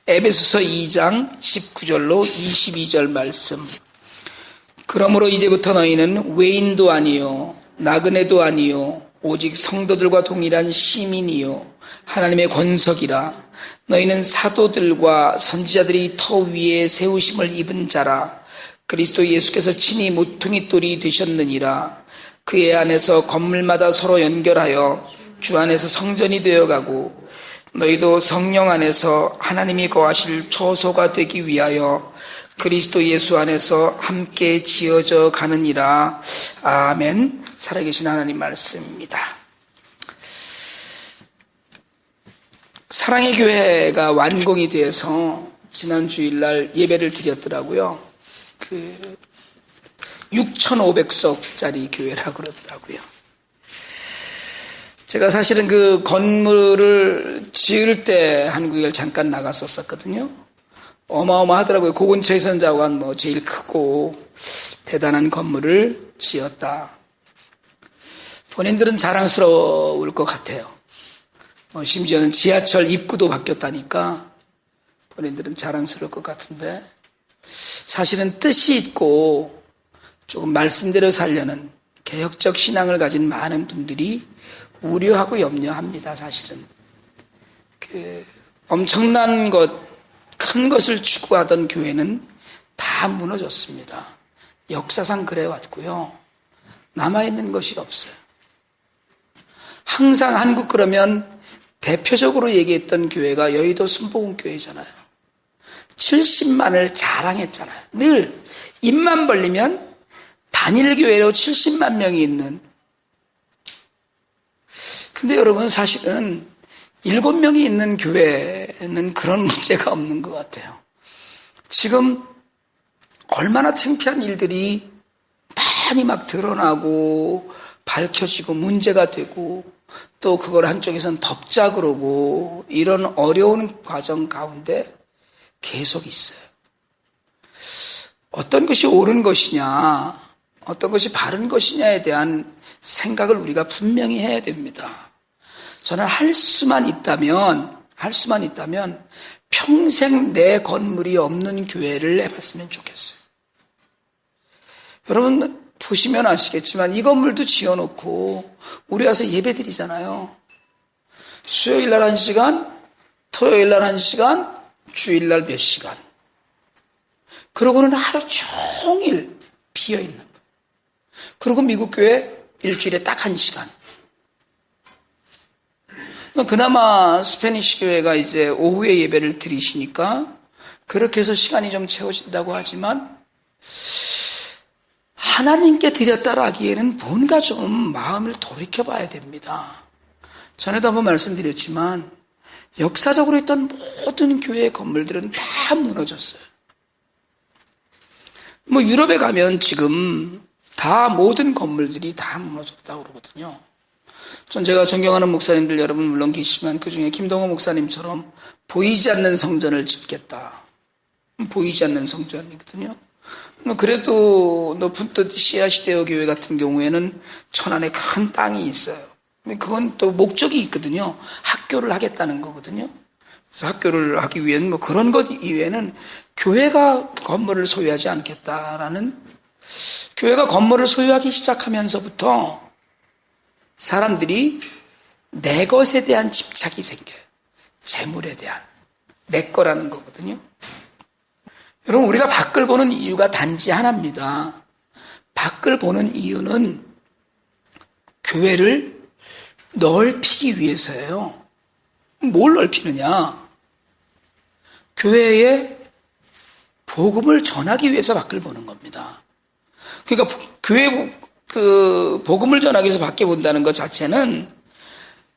에베소서 2장 19절로 22절 말씀. 그러므로 이제부터 너희는 외인도 아니요 나그네도 아니요 오직 성도들과 동일한 시민이요 하나님의 권석이라. 너희는 사도들과 선지자들이 터 위에 세우심을 입은 자라. 그리스도 예수께서 친히 모퉁이 돌이 되셨느니라. 그의 안에서 건물마다 서로 연결하여 주 안에서 성전이 되어가고 너희도 성령 안에서 하나님이 거하실 초소가 되기 위하여 그리스도 예수 안에서 함께 지어져 가느니라. 아멘. 살아계신 하나님 말씀입니다. 사랑의 교회가 완공이 돼서 지난 주일날 예배를 드렸더라고요. 6,500석짜리 교회라고 그러더라고요. 제가 사실은 그 건물을 지을 때 한국에 잠깐 나갔었거든요. 어마어마하더라고요. 고근처에선 자관 제일 크고 대단한 건물을 지었다. 본인들은 자랑스러울 것 같아요. 심지어는 지하철 입구도 바뀌었다니까 본인들은 자랑스러울 것 같은데, 사실은 뜻이 있고 조금 말씀대로 살려는 개혁적 신앙을 가진 많은 분들이 우려하고 염려합니다. 사실은 엄청난 것, 큰 것을 추구하던 교회는 다 무너졌습니다. 역사상 그래왔고요. 남아있는 것이 없어요. 항상 한국 그러면 대표적으로 얘기했던 교회가 여의도 순복음교회잖아요. 70만을 자랑했잖아요. 늘 입만 벌리면 단일교회로 70만 명이 있는. 근데 여러분, 사실은 7명이 있는 교회는 그런 문제가 없는 것 같아요. 지금 얼마나 창피한 일들이 많이 막 드러나고 밝혀지고 문제가 되고 또 그걸 한쪽에선 덮자 그러고 이런 어려운 과정 가운데 계속 있어요. 어떤 것이 옳은 것이냐, 어떤 것이 바른 것이냐에 대한 생각을 우리가 분명히 해야 됩니다. 저는 할 수만 있다면 평생 내 건물이 없는 교회를 해봤으면 좋겠어요. 여러분 보시면 아시겠지만 이 건물도 지어놓고 우리 와서 예배 드리잖아요. 수요일 날 1시간, 토요일 날 1시간, 주일 날 몇 시간. 그러고는 하루 종일 비어있는 거예요. 그리고 미국 교회 일주일에 딱 1시간. 그나마 스페니쉬 교회가 이제 오후에 예배를 드리시니까 그렇게 해서 시간이 좀 채워진다고 하지만 하나님께 드렸다라기에는 뭔가 좀 마음을 돌이켜봐야 됩니다. 전에도 한번 말씀드렸지만 역사적으로 있던 모든 교회의 건물들은 다 무너졌어요. 유럽에 가면 지금 다 모든 건물들이 다 무너졌다고 그러거든요. 제가 존경하는 목사님들 여러분 물론 계시지만 그중에 김동호 목사님처럼 보이지 않는 성전을 짓겠다. 보이지 않는 성전이거든요. 그래도 높은 뜻 씨앗시대어 교회 같은 경우에는 천안에 큰 땅이 있어요. 그건 또 목적이 있거든요. 학교를 하겠다는 거거든요. 그래서 학교를 하기 위해는 그런 것 이외에는 교회가 건물을 소유하지 않겠다라는, 교회가 건물을 소유하기 시작하면서부터 사람들이 내 것에 대한 집착이 생겨요. 재물에 대한, 내 거라는 거거든요. 여러분, 우리가 밖을 보는 이유가 단지 하나입니다. 밖을 보는 이유는 교회를 넓히기 위해서예요. 뭘 넓히느냐? 교회에 복음을 전하기 위해서 밖을 보는 겁니다. 그러니까 교회 복음을 전하기 위해서 밖에 본다는 것 자체는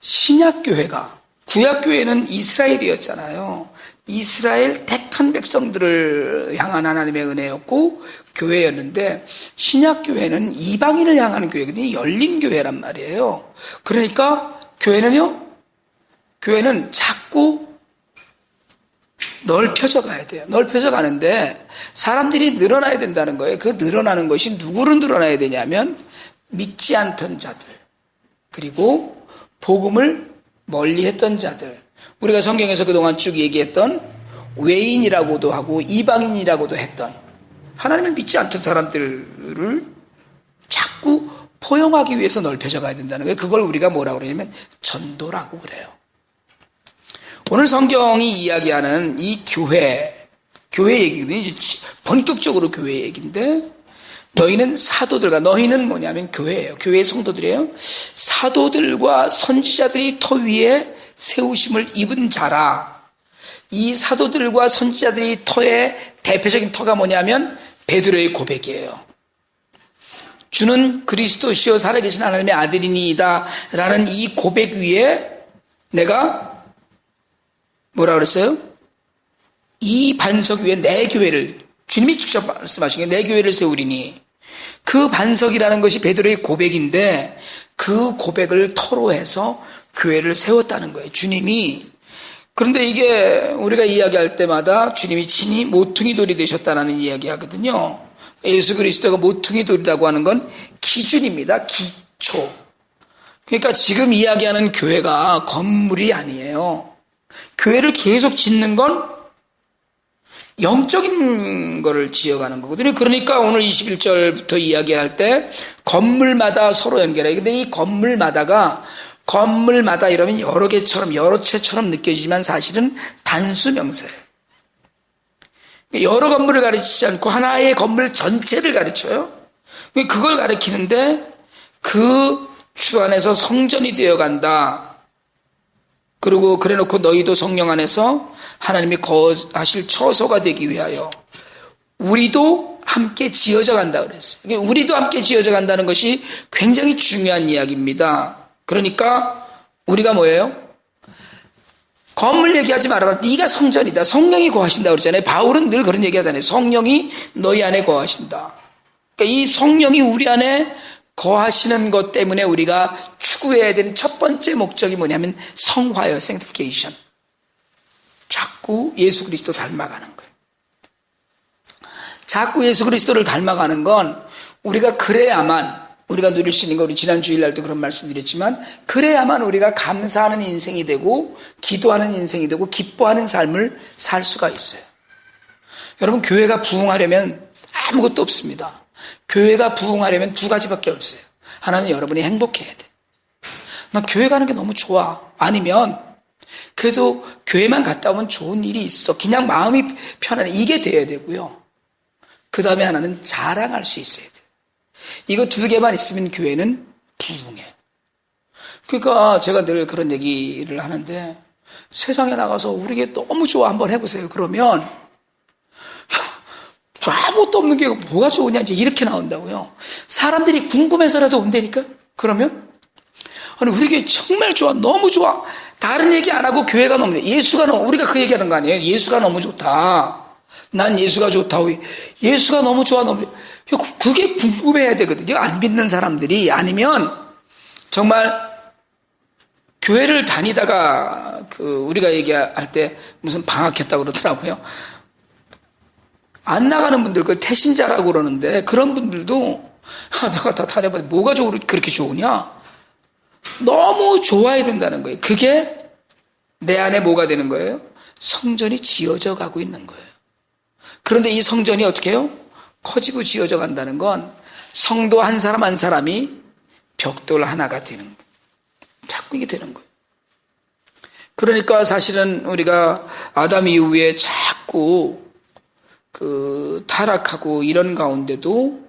신약교회가, 구약교회는 이스라엘이었잖아요. 이스라엘 택한 백성들을 향한 하나님의 은혜였고 교회였는데, 신약교회는 이방인을 향하는 교회거든요. 열린 교회란 말이에요. 그러니까 교회는 자꾸 넓혀져 가야 돼요. 넓혀져 가는데 사람들이 늘어나야 된다는 거예요. 그 늘어나는 것이 누구를 늘어나야 되냐면 믿지 않던 자들, 그리고 복음을 멀리했던 자들, 우리가 성경에서 그동안 쭉 얘기했던 외인이라고도 하고 이방인이라고도 했던 하나님을 믿지 않던 사람들을 자꾸 포용하기 위해서 넓혀져 가야 된다는 거예요. 그걸 우리가 뭐라고 그러냐면 전도라고 그래요. 오늘 성경이 이야기하는 이 교회 얘기거든요. 이제 본격적으로 교회 얘기인데, 너희는 사도들과, 너희는 뭐냐면 교회예요. 교회의 성도들이에요. 사도들과 선지자들이 터 위에 세우심을 입은 자라. 이 사도들과 선지자들이 터의 대표적인 터가 뭐냐면 베드로의 고백이에요. 주는 그리스도시요 살아계신 하나님의 아들이니이다 라는 이 고백 위에 내가 뭐라 그랬어요? 이 반석 위에 내 교회를, 주님이 직접 말씀하신 게 내 교회를 세우리니, 그 반석이라는 것이 베드로의 고백인데 그 고백을 터로 해서 교회를 세웠다는 거예요. 주님이. 그런데 이게 우리가 이야기할 때마다 주님이 친히 모퉁이 돌이 되셨다는 이야기 하거든요. 예수 그리스도가 모퉁이 돌이라고 하는 건 기준입니다. 기초. 그러니까 지금 이야기하는 교회가 건물이 아니에요. 교회를 계속 짓는 건 영적인 거를 지어가는 거거든요. 그러니까 오늘 21절부터 이야기할 때 건물마다 서로 연결해요. 근데 이 건물마다 이러면 여러 개처럼 여러 채처럼 느껴지지만 사실은 단수 명사예요. 여러 건물을 가르치지 않고 하나의 건물 전체를 가르쳐요. 그걸 가르치는데 그 주 안에서 성전이 되어간다. 그리고 그래놓고 너희도 성령 안에서 하나님이 거하실 처소가 되기 위하여 우리도 함께 지어져 간다 그랬어요. 우리도 함께 지어져 간다는 것이 굉장히 중요한 이야기입니다. 그러니까 우리가 뭐예요? 건물 얘기하지 말아라. 네가 성전이다. 성령이 거하신다 그러잖아요. 바울은 늘 그런 얘기하잖아요. 성령이 너희 안에 거하신다. 그러니까 이 성령이 우리 안에 거하시는 것 때문에 우리가 추구해야 되는 첫 번째 목적이 뭐냐면 성화요, sanctification. 자꾸 예수 그리스도 닮아가는 거예요. 자꾸 예수 그리스도를 닮아가는 건 우리가 그래야만, 우리가 누릴 수 있는 거, 우리 지난 주일날도 그런 말씀 드렸지만, 그래야만 우리가 감사하는 인생이 되고 기도하는 인생이 되고 기뻐하는 삶을 살 수가 있어요. 여러분, 교회가 부흥하려면 아무것도 없습니다. 교회가 부흥하려면 두 가지밖에 없어요. 하나는 여러분이 행복해야 돼. 나 교회 가는 게 너무 좋아. 아니면 그래도 교회만 갔다 오면 좋은 일이 있어. 그냥 마음이 편안해. 이게 돼야 되고요. 그 다음에 하나는 자랑할 수 있어야 돼. 이거 두 개만 있으면 교회는 부흥해. 그러니까 제가 늘 그런 얘기를 하는데, 세상에 나가서 우리게 너무 좋아 한번 해보세요. 그러면 아무것도 없는 게 뭐가 좋으냐 이제 이렇게 나온다고요. 사람들이 궁금해서라도 온다니까. 그러면 아니 우리 교회 정말 좋아, 너무 좋아. 다른 얘기 안 하고 교회가 너무 좋아. 예수가 너무, 우리가 그 얘기하는 거 아니에요? 예수가 너무 좋다. 난 예수가 좋다고. 예수가 너무 좋아, 너무 좋아. 그게 궁금해야 되거든요. 안 믿는 사람들이. 아니면 정말 교회를 다니다가 우리가 얘기할 때 무슨 방학했다고 그러더라고요. 안 나가는 분들, 태신자라고 그러는데, 그런 분들도, 내가 다 다녀봤는데, 뭐가 그렇게 좋으냐? 너무 좋아야 된다는 거예요. 그게 내 안에 뭐가 되는 거예요? 성전이 지어져 가고 있는 거예요. 그런데 이 성전이 어떻게 해요? 커지고 지어져 간다는 건 성도 한 사람 한 사람이 벽돌 하나가 되는 거예요. 자꾸 이게 되는 거예요. 그러니까 사실은 우리가 아담 이후에 자꾸 타락하고 이런 가운데도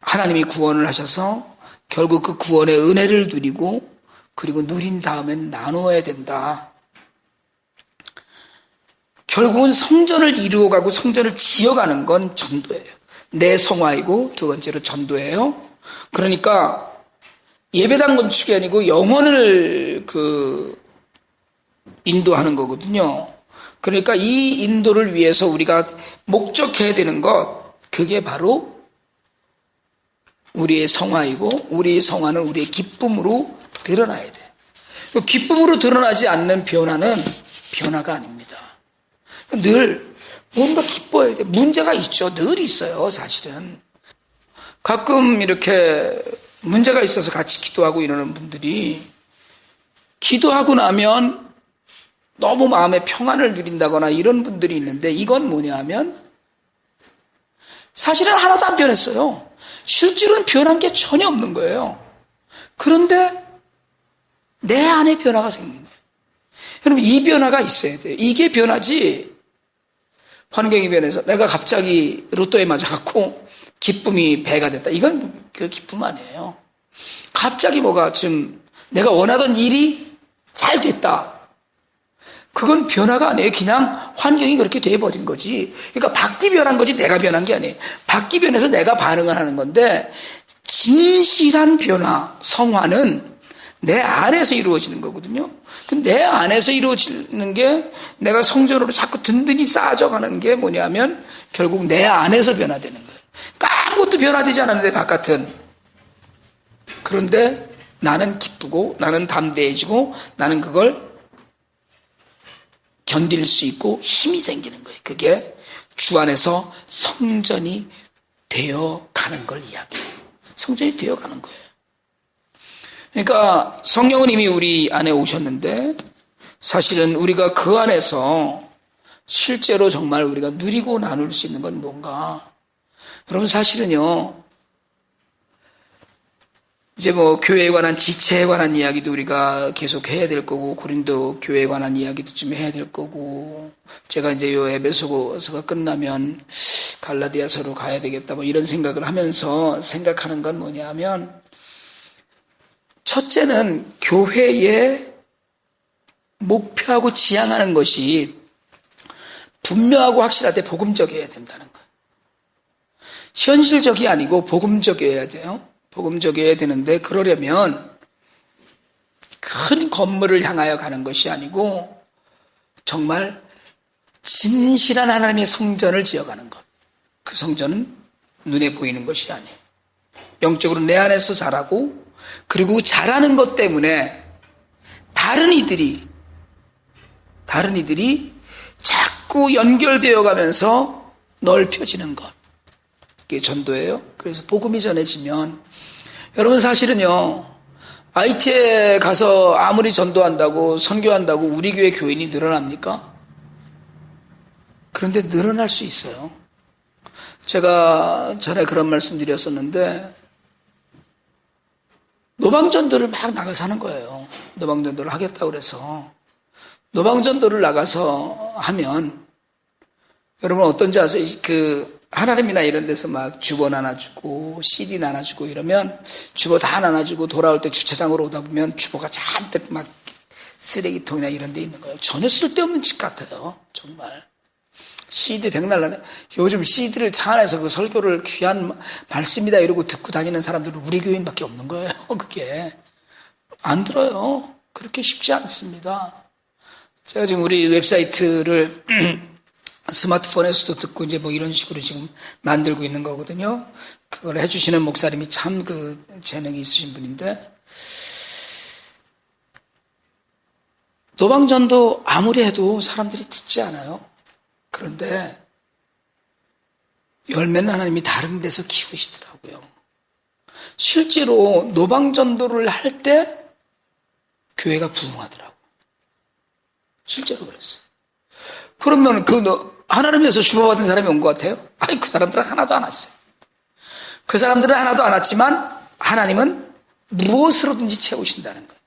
하나님이 구원을 하셔서 결국 그 구원의 은혜를 누리고 그리고 누린 다음엔 나누어야 된다. 결국은 성전을 이루어가고 성전을 지어가는 건 전도예요. 내 성화이고 두 번째로 전도예요. 그러니까 예배당 건축이 아니고 영혼을 인도하는 거거든요. 그러니까 이 인도를 위해서 우리가 목적해야 되는 것, 그게 바로 우리의 성화이고 우리의 성화는 우리의 기쁨으로 드러나야 돼. 기쁨으로 드러나지 않는 변화는 변화가 아닙니다. 늘 뭔가 기뻐야 돼. 문제가 있죠. 늘 있어요, 사실은. 가끔 이렇게 문제가 있어서 같이 기도하고 이러는 분들이 기도하고 나면 너무 마음의 평안을 누린다거나 이런 분들이 있는데 이건 뭐냐 하면 사실은 하나도 안 변했어요. 실제로는 변한 게 전혀 없는 거예요. 그런데 내 안에 변화가 생긴 거예요. 여러분 이 변화가 있어야 돼요. 이게 변하지 환경이 변해서 내가 갑자기 로또에 맞아갖고 기쁨이 배가 됐다. 이건 그 기쁨 아니에요. 갑자기 뭐가 좀 내가 원하던 일이 잘 됐다. 그건 변화가 아니에요. 그냥 환경이 그렇게 돼버린 거지. 그러니까 밖이 변한 거지 내가 변한 게 아니에요. 밖이 변해서 내가 반응을 하는 건데 진실한 변화, 성화는 내 안에서 이루어지는 거거든요. 내 안에서 이루어지는 게 내가 성전으로 자꾸 든든히 쌓아져가는 게 뭐냐면 결국 내 안에서 변화되는 거예요. 그러니까 아무것도 변화되지 않았는데 바깥은. 그런데 나는 기쁘고 나는 담대해지고 나는 그걸 견딜 수 있고 힘이 생기는 거예요. 그게 주 안에서 성전이 되어가는 걸 이야기해요. 성전이 되어가는 거예요. 그러니까 성령은 이미 우리 안에 오셨는데 사실은 우리가 그 안에서 실제로 정말 우리가 누리고 나눌 수 있는 건 뭔가. 여러분 사실은요. 이제 뭐 교회에 관한 지체에 관한 이야기도 우리가 계속 해야 될 거고 고린도 교회에 관한 이야기도 좀 해야 될 거고 제가 이제 요 에베소서가 끝나면 갈라디아서로 가야 되겠다 뭐 이런 생각을 하면서 생각하는 건 뭐냐면 첫째는 교회의 목표하고 지향하는 것이 분명하고 확실하되 복음적이어야 된다는 거예요. 현실적이 아니고 복음적이어야 돼요. 복음적이어야 되는데 그러려면 큰 건물을 향하여 가는 것이 아니고 정말 진실한 하나님의 성전을 지어가는 것. 그 성전은 눈에 보이는 것이 아니에요. 영적으로 내 안에서 자라고 그리고 자라는 것 때문에 다른 이들이 자꾸 연결되어 가면서 넓혀지는 것. 이게 전도예요. 그래서 복음이 전해지면 여러분 사실은요. IT에 가서 아무리 전도한다고 선교한다고 우리 교회 교인이 늘어납니까? 그런데 늘어날 수 있어요. 제가 전에 그런 말씀 드렸었는데 노방전도를 막 나가서 하는 거예요. 노방전도를 하겠다고 그래서 노방전도를 나가서 하면 여러분 어떤지 아세요? 하나님이나 이런 데서 막 주보 나눠주고 CD 나눠주고 이러면 주보 다 나눠주고 돌아올 때 주차장으로 오다 보면 주보가 잔뜩 막 쓰레기통이나 이런 데 있는 거예요. 전혀 쓸데없는 짓 같아요. 정말. CD 백날라면 요즘 CD를 차 안에서 그 설교를 귀한 말씀이다 이러고 듣고 다니는 사람들은 우리 교인밖에 없는 거예요. 그게. 안 들어요. 그렇게 쉽지 않습니다. 제가 지금 우리 웹사이트를 스마트폰에서도 듣고 이제 뭐 이런 식으로 지금 만들고 있는 거거든요. 그걸 해주시는 목사님이 참 그 재능이 있으신 분인데 노방전도 아무리 해도 사람들이 듣지 않아요. 그런데 열매는 하나님이 다른 데서 키우시더라고요. 실제로 노방전도를 할 때 교회가 부흥하더라고요. 실제로 그랬어요. 그러면 하나님에서 주고받은 사람이 온 것 같아요? 아니, 그 사람들은 하나도 안 왔어요. 그 사람들은 하나도 안 왔지만 하나님은 무엇으로든지 채우신다는 거예요.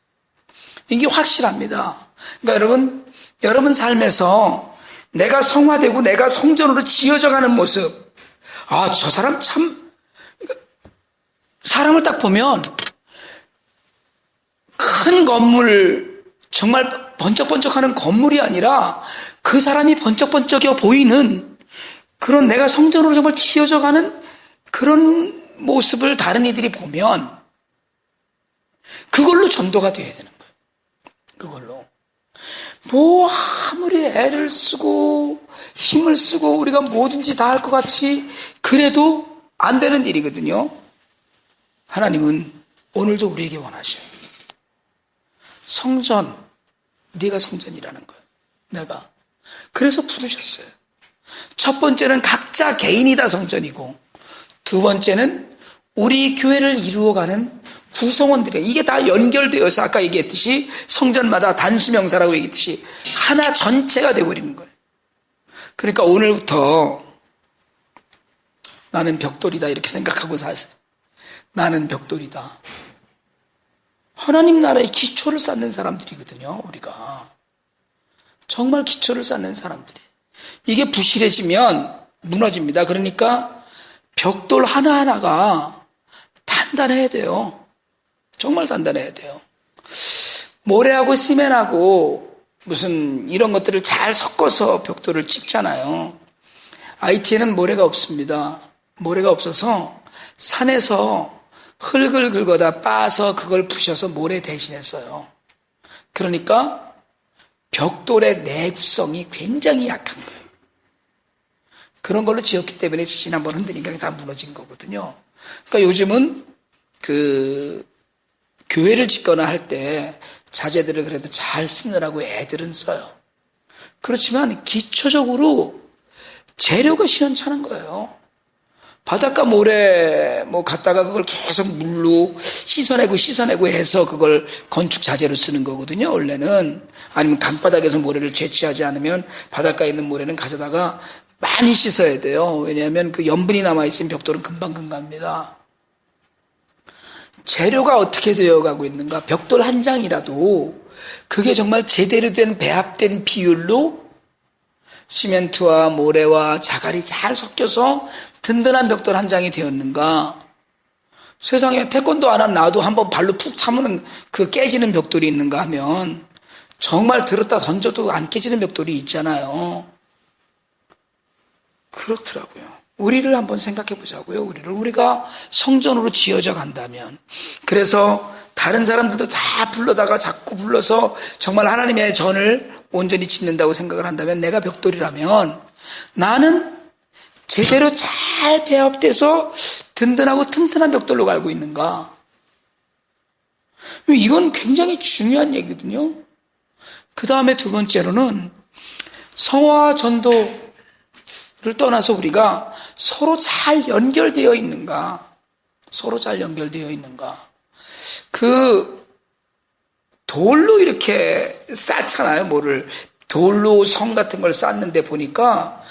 이게 확실합니다. 그러니까 여러분 삶에서 내가 성화되고 내가 성전으로 지어져 가는 모습. 아, 저 사람 참, 사람을 딱 보면 큰 건물, 정말 번쩍번쩍하는 건물이 아니라 그 사람이 번쩍번쩍해 보이는 그런 내가 성전으로 정말 지어져 가는 그런 모습을 다른 이들이 보면 그걸로 전도가 돼야 되는 거예요. 그걸로. 뭐 아무리 애를 쓰고 힘을 쓰고 우리가 뭐든지 다 할 것 같이 그래도 안 되는 일이거든요. 하나님은 오늘도 우리에게 원하셔요. 성전, 네가 성전이라는 거예요. 내가. 그래서 부르셨어요. 첫 번째는 각자 개인이 다 성전이고 두 번째는 우리 교회를 이루어가는 구성원들이 이게 다 연결되어서 아까 얘기했듯이 성전마다 단수명사라고 얘기했듯이 하나 전체가 되어버리는 거예요. 그러니까 오늘부터 나는 벽돌이다 이렇게 생각하고 사세요. 나는 벽돌이다. 하나님 나라의 기초를 쌓는 사람들이거든요. 우리가 정말 기초를 쌓는 사람들이 이게 부실해지면 무너집니다. 그러니까 벽돌 하나하나가 단단해야 돼요. 정말 단단해야 돼요. 모래하고 시멘하고 무슨 이런 것들을 잘 섞어서 벽돌을 찍잖아요. IT에는 모래가 없습니다. 모래가 없어서 산에서 흙을 긁어다 빻아서 그걸 부셔서 모래 대신에 써요. 그러니까 벽돌의 내구성이 굉장히 약한 거예요. 그런 걸로 지었기 때문에 지난번 흔드니까 다 무너진 거거든요. 그러니까 요즘은 교회를 짓거나 할 때 자재들을 그래도 잘 쓰느라고 애들은 써요. 그렇지만 기초적으로 재료가 시원찮은 거예요. 바닷가 모래 갖다가 그걸 계속 물로 씻어내고 해서 그걸 건축 자재로 쓰는 거거든요. 원래는. 아니면 강바닥에서 모래를 채취하지 않으면 바닷가에 있는 모래는 가져다가 많이 씻어야 돼요. 왜냐하면 그 염분이 남아있으면 벽돌은 금방 갑니다. 재료가 어떻게 되어가고 있는가? 벽돌 한 장이라도 그게 정말 제대로 된 배합된 비율로 시멘트와 모래와 자갈이 잘 섞여서 든든한 벽돌 한 장이 되었는가? 세상에 태권도 안 하면 나도 한번 발로 푹 차면 그 깨지는 벽돌이 있는가 하면 정말 들었다 던져도 안 깨지는 벽돌이 있잖아요. 그렇더라고요. 우리를 한번 생각해 보자고요. 우리가 성전으로 지어져 간다면. 그래서 다른 사람들도 다 불러다가 자꾸 불러서 정말 하나님의 전을 온전히 짓는다고 생각을 한다면 내가 벽돌이라면 나는 제대로 잘 배합돼서 든든하고 튼튼한 벽돌로 갈고 있는가? 이건 굉장히 중요한 얘기거든요. 그 다음에 두 번째로는 성화와 전도를 떠나서 우리가 서로 잘 연결되어 있는가? 서로 잘 연결되어 있는가? 돌로 이렇게 쌓잖아요, 뭐를. 돌로 성 같은 걸 쌓는데 보니까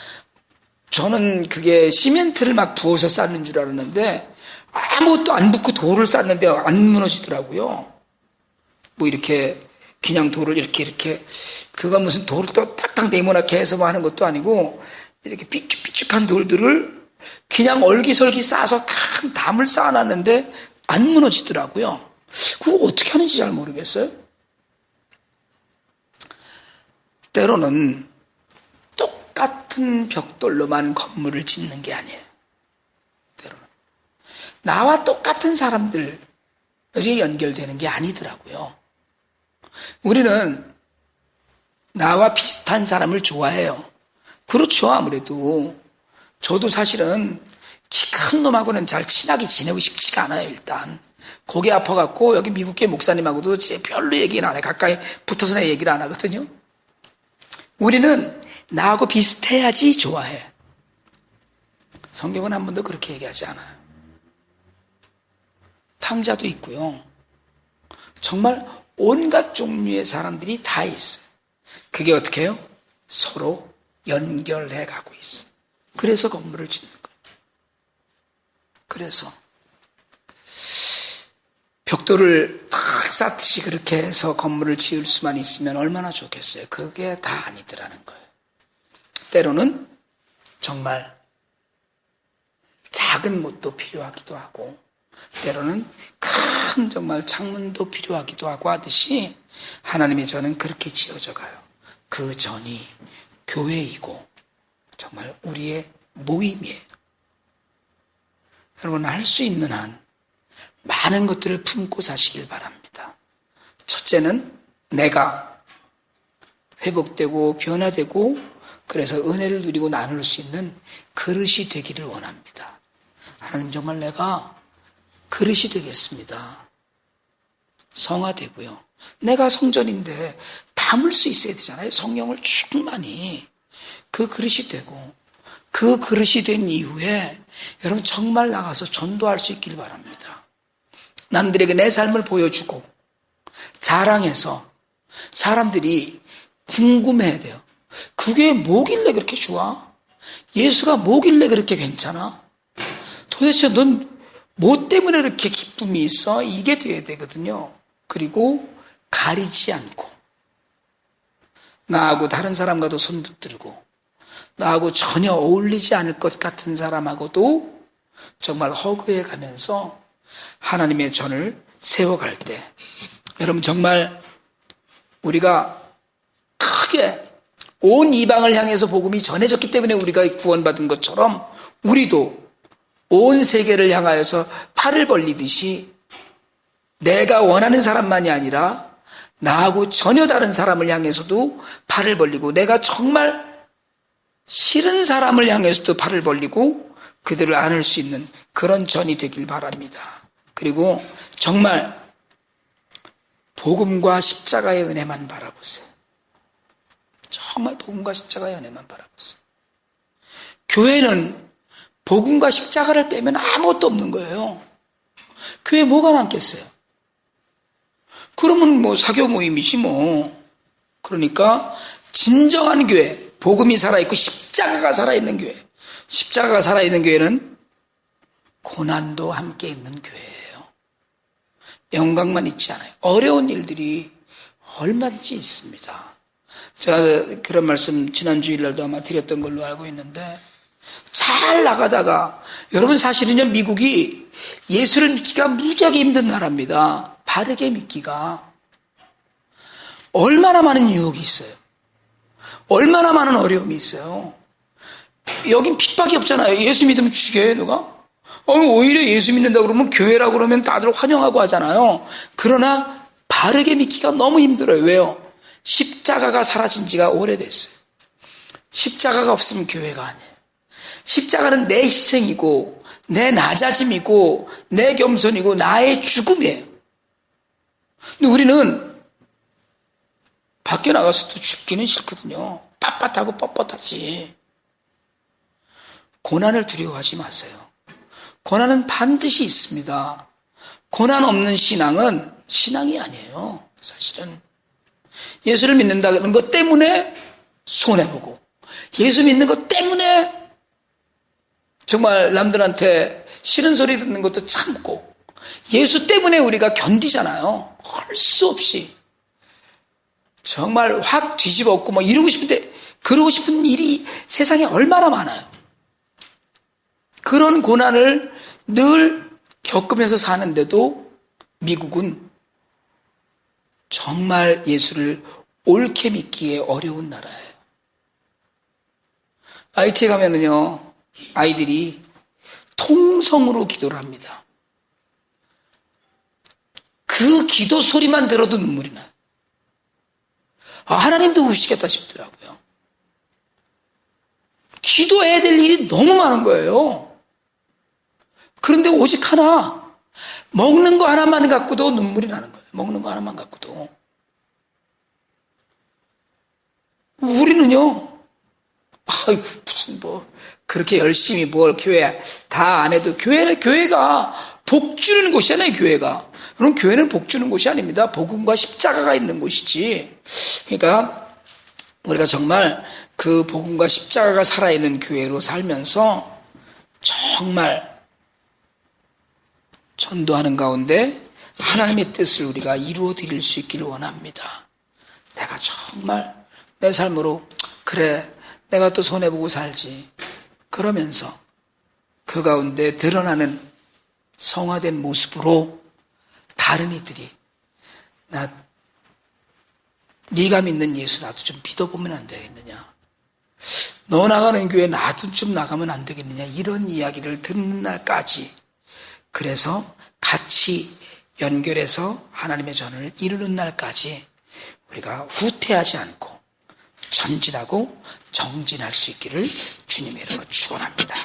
저는 그게 시멘트를 막 부어서 쌓는 줄 알았는데 아무것도 안 붓고 돌을 쌓는데 안 무너지더라고요. 뭐 이렇게 그냥 돌을 이렇게 그거 무슨 돌을 또 딱딱 네모나게 해서 뭐 하는 것도 아니고 이렇게 삐쭉삐쭉한 돌들을 그냥 얼기설기 쌓아서 큰 담을 쌓아놨는데 안 무너지더라고요. 그거 어떻게 하는지 잘 모르겠어요. 때로는 똑같은 벽돌로만 건물을 짓는 게 아니에요. 때로는 나와 똑같은 사람들이 연결되는 게 아니더라고요. 우리는 나와 비슷한 사람을 좋아해요. 그렇죠. 아무래도 저도 사실은 키 큰 놈하고는 잘 친하게 지내고 싶지가 않아요. 일단 고개 아파갖고 여기 미국계 목사님하고도 별로 얘기는 안 해. 가까이 붙어서 내 얘기를 안 하거든요. 우리는 나하고 비슷해야지 좋아해. 성경은 한 번도 그렇게 얘기하지 않아요. 탕자도 있고요. 정말 온갖 종류의 사람들이 다 있어요. 그게 어떻게 해요? 서로 연결해 가고 있어요. 그래서 건물을 짓는 거예요. 그래서 벽돌을 탁 쌓듯이 그렇게 해서 건물을 지을 수만 있으면 얼마나 좋겠어요. 그게 다 아니더라는 거예요. 때로는 정말 작은 못도 필요하기도 하고 때로는 큰 정말 창문도 필요하기도 하고 하듯이 하나님의 전은 그렇게 지어져 가요. 그 전이 교회이고 정말 우리의 모임이에요. 여러분 할 수 있는 한 많은 것들을 품고 사시길 바랍니다. 첫째는 내가 회복되고 변화되고 그래서 은혜를 누리고 나눌 수 있는 그릇이 되기를 원합니다. 하나님 정말 내가 그릇이 되겠습니다. 성화되고요. 내가 성전인데 담을 수 있어야 되잖아요. 성령을 충만히. 그 그릇이 되고 그 그릇이 된 이후에 여러분 정말 나가서 전도할 수 있길 바랍니다. 남들에게 내 삶을 보여주고 자랑해서 사람들이 궁금해야 돼요. 그게 뭐길래 그렇게 좋아? 예수가 뭐길래 그렇게 괜찮아? 도대체 넌 뭐 때문에 그렇게 기쁨이 있어? 이게 돼야 되거든요. 그리고 가리지 않고 나하고 다른 사람과도 손 붙들고 나하고 전혀 어울리지 않을 것 같은 사람하고도 정말 허그해 가면서 하나님의 전을 세워갈 때 여러분 정말 우리가 크게 온 이방을 향해서 복음이 전해졌기 때문에 우리가 구원받은 것처럼 우리도 온 세계를 향하여서 팔을 벌리듯이 내가 원하는 사람만이 아니라 나하고 전혀 다른 사람을 향해서도 팔을 벌리고 내가 정말 싫은 사람을 향해서도 팔을 벌리고 그들을 안을 수 있는 그런 전이 되길 바랍니다. 그리고 정말 복음과 십자가의 은혜만 바라보세요. 정말 복음과 십자가의 은혜만 바라보세요. 교회는 복음과 십자가를 빼면 아무것도 없는 거예요. 교회에 뭐가 남겠어요? 그러면 뭐 사교 모임이지 뭐. 그러니까 진정한 교회, 복음이 살아있고 십자가가 살아있는 교회. 십자가가 살아있는 교회는 고난도 함께 있는 교회예요. 영광만 있지 않아요. 어려운 일들이 얼마든지 있습니다. 제가 그런 말씀 지난 주일날도 아마 드렸던 걸로 알고 있는데 잘 나가다가 여러분 사실은요 미국이 예수를 믿기가 무지하게 힘든 나라입니다. 바르게 믿기가 얼마나 많은 유혹이 있어요. 얼마나 많은 어려움이 있어요. 여긴 핍박이 없잖아요. 예수 믿으면 죽여요 누가? 오히려 예수 믿는다 그러면 교회라고 그러면 다들 환영하고 하잖아요. 그러나 바르게 믿기가 너무 힘들어요. 왜요? 십자가가 사라진 지가 오래됐어요. 십자가가 없으면 교회가 아니에요. 십자가는 내 희생이고 내 낮아짐이고 내 겸손이고 나의 죽음이에요. 근데 우리는 밖에 나가서도 죽기는 싫거든요. 빳빳하고 뻣뻣하지. 고난을 두려워하지 마세요. 고난은 반드시 있습니다. 고난 없는 신앙은 신앙이 아니에요. 사실은 예수를 믿는다는 것 때문에 손해보고 예수 믿는 것 때문에 정말 남들한테 싫은 소리 듣는 것도 참고 예수 때문에 우리가 견디잖아요. 할 수 없이 정말 확 뒤집어 엎고 뭐 이러고 싶은데 그러고 싶은 일이 세상에 얼마나 많아요. 그런 고난을 늘 겪으면서 사는데도 미국은 정말 예수를 옳게 믿기에 어려운 나라예요. IT에 가면은요 아이들이 통성으로 기도를 합니다. 그 기도 소리만 들어도 눈물이 나요. 하나님도 우시겠다 싶더라고요. 기도해야 될 일이 너무 많은 거예요. 그런데 오직 하나, 먹는 거 하나만 갖고도 눈물이 나는 거예요. 먹는 거 하나만 갖고도. 우리는요, 아이고, 무슨 그렇게 열심히 뭘 교회 다 안 해도 교회가 복 주는 곳이잖아요, 교회가. 그럼 교회는 복 주는 곳이 아닙니다. 복음과 십자가가 있는 곳이지. 그러니까 우리가 정말 그 복음과 십자가가 살아있는 교회로 살면서 정말 전도하는 가운데 하나님의 뜻을 우리가 이루어 드릴 수 있기를 원합니다. 내가 정말 내 삶으로 그래 내가 또 손해보고 살지. 그러면서 그 가운데 드러나는 성화된 모습으로 다른 이들이 네가 믿는 예수 나도 좀 믿어보면 안 되겠느냐. 너 나가는 교회 나도 좀 나가면 안 되겠느냐. 이런 이야기를 듣는 날까지 그래서 같이 연결해서 하나님의 전을 이루는 날까지 우리가 후퇴하지 않고 전진하고 정진할 수 있기를 주님의 이름으로 축원합니다.